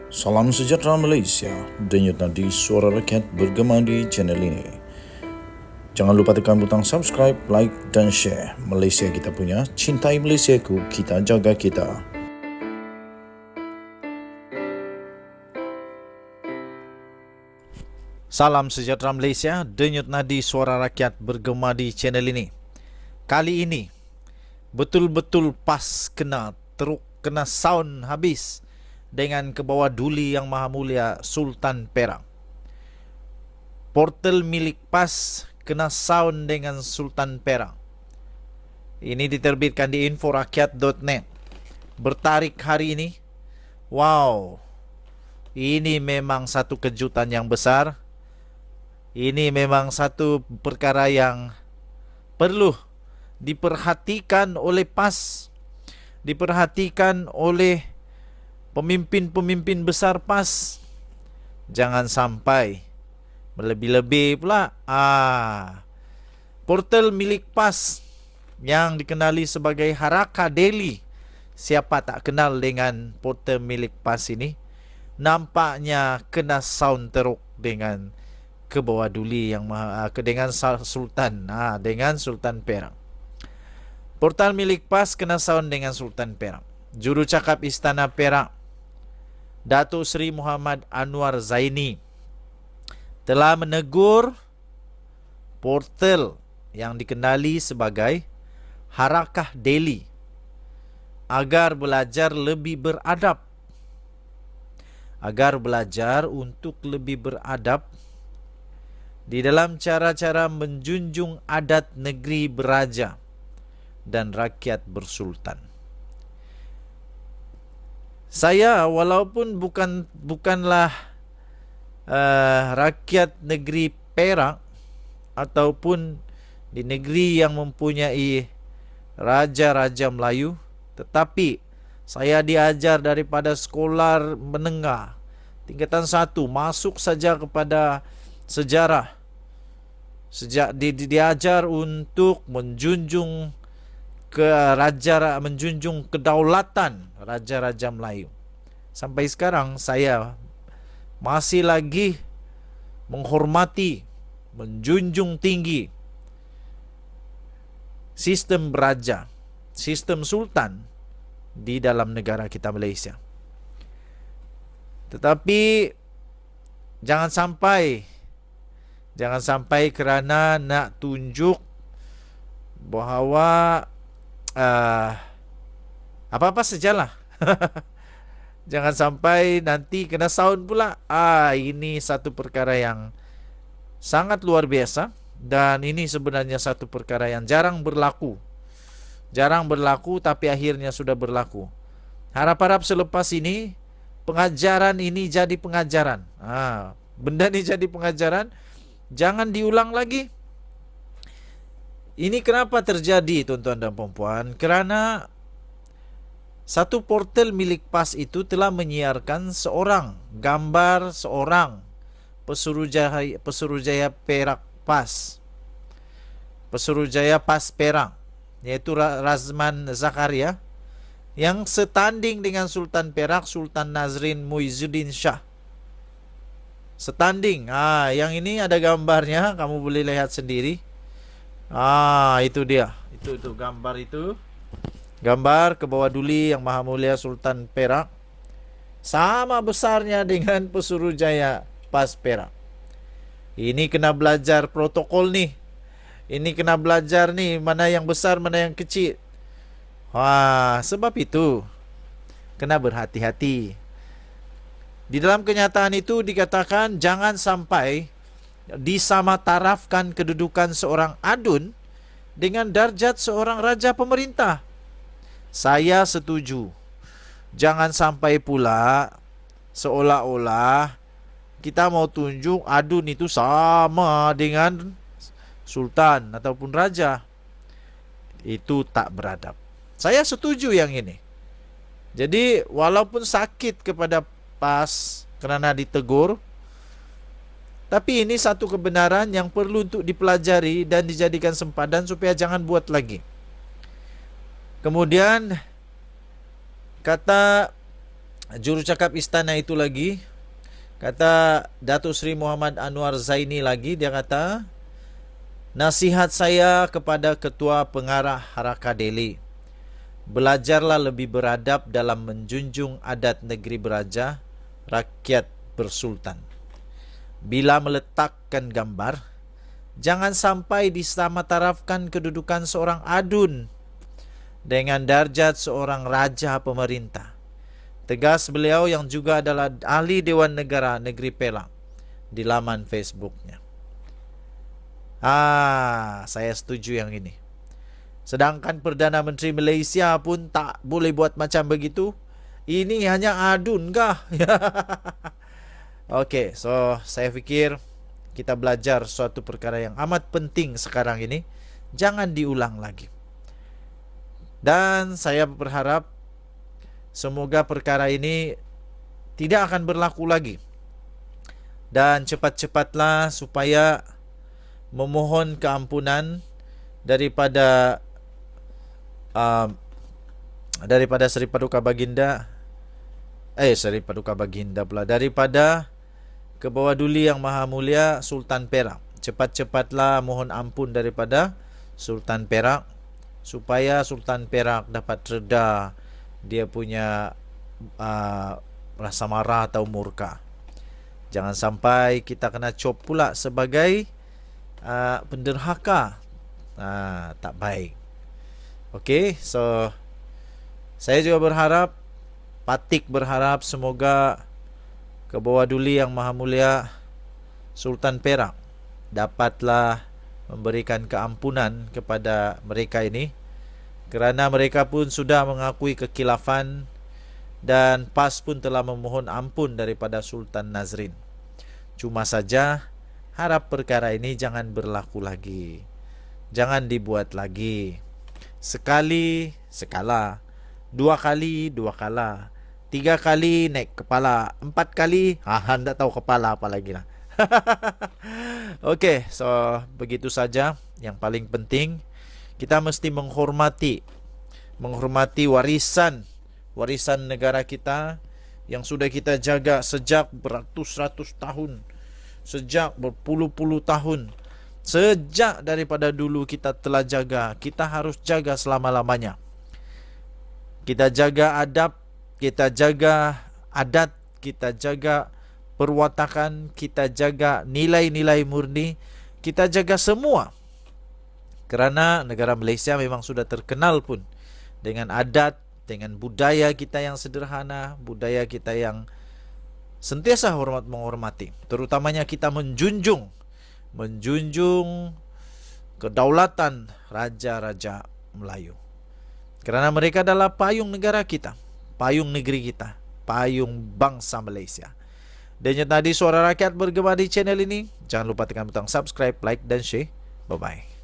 Salam sejahtera Malaysia, denyut nadi suara rakyat bergema di channel ini. Jangan lupa tekan butang subscribe, like dan share. Malaysia kita punya, cintai Malaysiaku, kita jaga kita. Salam sejahtera Malaysia, denyut nadi suara rakyat bergema di channel ini. Kali ini betul-betul pas kena teruk, kena sound habis dengan Kebawah Duli Yang Maha Mulia Sultan Perak. Portal milik PAS kena sound dengan Sultan Perak. Ini diterbitkan di inforakyat.net. Bertarik hari ini. Wow, ini memang satu kejutan yang besar. Ini memang satu perkara yang perlu diperhatikan oleh PAS, diperhatikan oleh pemimpin-pemimpin besar PAS. Jangan sampai melebih-lebih pula. Portal milik PAS yang dikenali sebagai Haraka Daily. Siapa tak kenal dengan portal milik PAS ini? Nampaknya kena sound teruk dengan Kebawah Duli Yang Maha, dengan Sultan, dengan Sultan Perak. Portal milik PAS kena sound dengan Sultan Perak. Jurucakap Istana Perak, Datuk Seri Muhammad Anwar Zaini, telah menegur portal yang dikenali sebagai Harakah Daily agar belajar lebih beradab, agar belajar untuk lebih beradab di dalam cara-cara menjunjung adat negeri beraja dan rakyat bersultan. Saya walaupun bukanlah rakyat negeri Perak ataupun di negeri yang mempunyai raja-raja Melayu, tetapi saya diajar daripada sekolah menengah tingkatan 1 masuk saja kepada sejarah. Sejak diajar untuk menjunjung menjunjung kedaulatan raja-raja Melayu. Sampai sekarang saya masih lagi menghormati, menjunjung tinggi sistem beraja, sistem sultan di dalam negara kita Malaysia. Tetapi jangan sampai kerana nak tunjuk bahawa apa-apa sajalah. Jangan sampai nanti kena sound pula. Ini satu perkara yang sangat luar biasa, dan ini sebenarnya satu perkara yang jarang berlaku. Jarang berlaku tapi akhirnya sudah berlaku. Harap-harap selepas ini pengajaran ini jadi pengajaran. Benda ini jadi pengajaran. Jangan diulang lagi. Ini kenapa terjadi, tuan-tuan dan puan-puan? Kerana satu portal milik PAS itu telah menyiarkan gambar seorang Pesuruhjaya Perak PAS. Pesuruhjaya PAS Perak, yaitu Razman Zakaria, yang setanding dengan Sultan Perak, Sultan Nazrin Muizzuddin Shah. Setanding. Yang ini ada gambarnya, kamu boleh lihat sendiri. Itu dia. Itu gambar itu. Gambar Kebawah Duli Yang Maha Mulia Sultan Perak. Sama besarnya dengan Pesuruhjaya PAS Perak. Ini kena belajar protokol nih. Ini kena belajar nih, mana yang besar, mana yang kecil. Sebab itu kena berhati-hati. Di dalam kenyataan itu dikatakan jangan sampai disamatarafkan kedudukan seorang adun dengan darjat seorang raja pemerintah. Saya setuju. Jangan sampai pula seolah-olah kita mau tunjuk adun itu sama dengan sultan ataupun raja. Itu tak beradab. Saya setuju yang ini. Jadi walaupun sakit kepada PAS kerana ditegur, tapi ini satu kebenaran yang perlu untuk dipelajari dan dijadikan sempadan supaya jangan buat lagi. Kemudian kata Juru cakap istana itu lagi, kata Datuk Seri Muhammad Anwar Zaini lagi, dia kata, nasihat saya kepada Ketua Pengarah Haraka Delhi, belajarlah lebih beradab dalam menjunjung adat negeri beraja, rakyat bersultan. Bila meletakkan gambar, jangan sampai disamatarafkan kedudukan seorang adun dengan darjat seorang raja pemerintah. Tegas beliau yang juga adalah ahli Dewan Negara Negeri Perak di laman Facebooknya. Saya setuju yang ini. Sedangkan Perdana Menteri Malaysia pun tak boleh buat macam begitu. Ini hanya adun kah? Okey, so saya fikir kita belajar suatu perkara yang amat penting sekarang ini. Jangan diulang lagi. Dan saya berharap semoga perkara ini tidak akan berlaku lagi. Dan cepat-cepatlah supaya memohon keampunan daripada Seri Paduka Baginda pula, daripada Kebawah Duli Yang Maha Mulia Sultan Perak. Cepat-cepatlah mohon ampun daripada Sultan Perak supaya Sultan Perak dapat reda dia punya rasa marah atau murka. Jangan sampai kita kena cop pula sebagai penderhaka. Tak baik. Okey, so saya juga berharap, Patik berharap semoga Kebawah Duli Yang Maha Mulia Sultan Perak dapatlah memberikan keampunan kepada mereka ini, kerana mereka pun sudah mengakui kekhilafan dan PAS pun telah memohon ampun daripada Sultan Nazrin. Cuma saja harap perkara ini jangan berlaku lagi. Jangan dibuat lagi. Sekali, sekala. 2 kali, 2 kala. 3 kali naik kepala. 4 kali, anda tahu kepala apa lagi lah. Okey, so begitu saja. Yang paling penting, kita mesti menghormati warisan negara kita yang sudah kita jaga sejak beratus-ratus tahun, sejak berpuluh-puluh tahun. Sejak daripada dulu kita telah jaga, kita harus jaga selama-lamanya. Kita jaga adab, kita jaga adat, kita jaga perwatakan, kita jaga nilai-nilai murni, kita jaga semua. Kerana negara Malaysia memang sudah terkenal pun dengan adat, dengan budaya kita yang sederhana, budaya kita yang sentiasa menghormati. Terutamanya kita menjunjung kedaulatan raja-raja Melayu. Kerana mereka adalah payung negara kita, payung negeri kita, payung bangsa Malaysia. Dan tadi Suara Rakyat bergema di channel ini. Jangan lupa tekan butang subscribe, like dan share. Bye-bye.